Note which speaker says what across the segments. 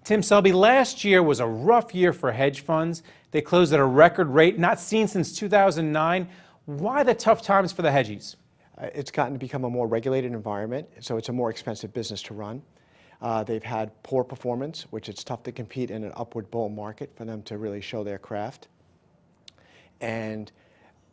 Speaker 1: Tim Selby, last year was a rough year for hedge funds. They closed at a record rate, not seen since 2009. Why the tough times for the hedgies?
Speaker 2: It's gotten to become a more regulated environment, so it's a more expensive business to run. They've had poor performance, which it's tough to compete in an upward bull market for them to really show their craft. And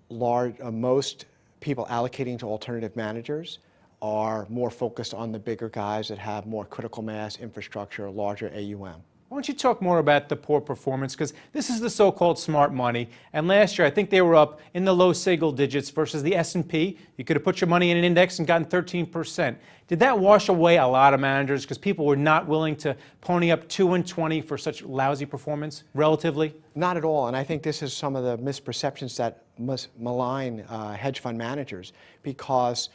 Speaker 2: most people allocating to alternative managers are more focused on the bigger guys that have more critical mass, infrastructure, larger AUM.
Speaker 1: Why don't you talk more about the poor performance, because this is the so-called smart money, and last year I think they were up in the low single digits versus the S&P. You could have put your money in an index and gotten 13%. Did that wash away a lot of managers because people were not willing to pony up 2 and 20 for such lousy performance, relatively?
Speaker 2: Not at all, and I think this is some of the misperceptions that malign hedge fund managers, because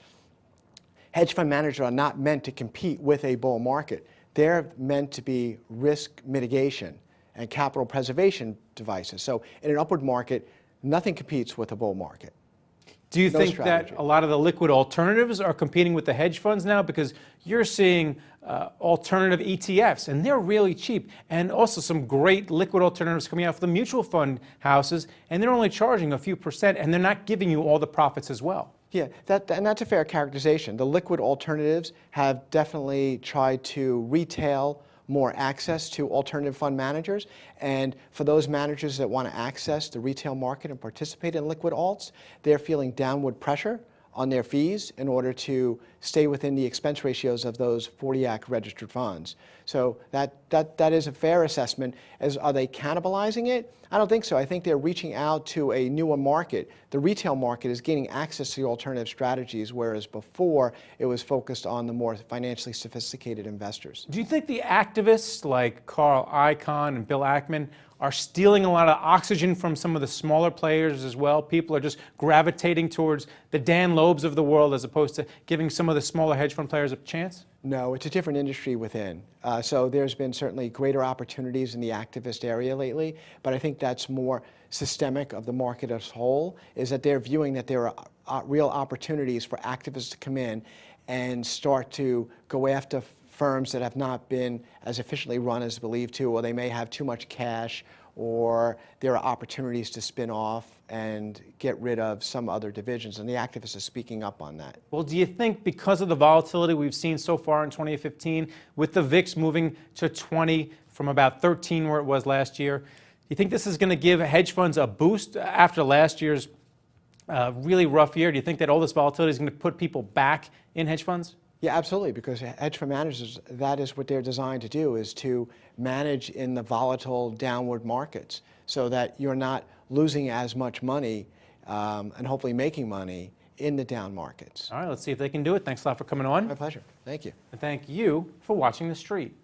Speaker 2: hedge fund managers are not meant to compete with a bull market. They're meant to be risk mitigation and capital preservation devices. So in an upward market, nothing competes with a bull market.
Speaker 1: Do you think that a lot of the liquid alternatives are competing with the hedge funds now? Because you're seeing alternative ETFs, and they're really cheap, and also some great liquid alternatives coming out from the mutual fund houses, and they're only charging a few percent, and they're not giving you all the profits as well.
Speaker 2: Yeah, and that's a fair characterization. The liquid alternatives have definitely tried to retail more access to alternative fund managers, and for those managers that want to access the retail market and participate in liquid alts, they're feeling downward pressure on their fees in order to stay within the expense ratios of those 40 Act registered funds. So that is a fair assessment. Are they cannibalizing it? I don't think so. I think they're reaching out to a newer market. The retail market is gaining access to alternative strategies, whereas before it was focused on the more financially sophisticated investors.
Speaker 1: Do you think the activists like Carl Icahn and Bill Ackman are stealing a lot of oxygen from some of the smaller players as well? People are just gravitating towards the Dan Loebs of the world as opposed to giving some of the smaller hedge fund players a chance?
Speaker 2: No, it's a different industry within. So there's been certainly greater opportunities in the activist area lately, but I think that's more systemic of the market as a whole, is that they're viewing that there are real opportunities for activists to come in and start to go after firms that have not been as efficiently run as believed to, or they may have too much cash, or there are opportunities to spin off and get rid of some other divisions, and the activists are speaking up on that.
Speaker 1: Well, do you think because of the volatility we've seen so far in 2015, with the VIX moving to 20 from about 13 where it was last year, do you think this is going to give hedge funds a boost after last year's really rough year? Do you think that all this volatility is going to put people back in hedge funds?
Speaker 2: Yeah, absolutely, because hedge fund managers, that is what they're designed to do, is to manage in the volatile downward markets so that you're not losing as much money and hopefully making money in the down markets.
Speaker 1: All right, let's see if they can do it. Thanks a lot for coming on.
Speaker 2: My pleasure. Thank you.
Speaker 1: And thank you for watching The Street.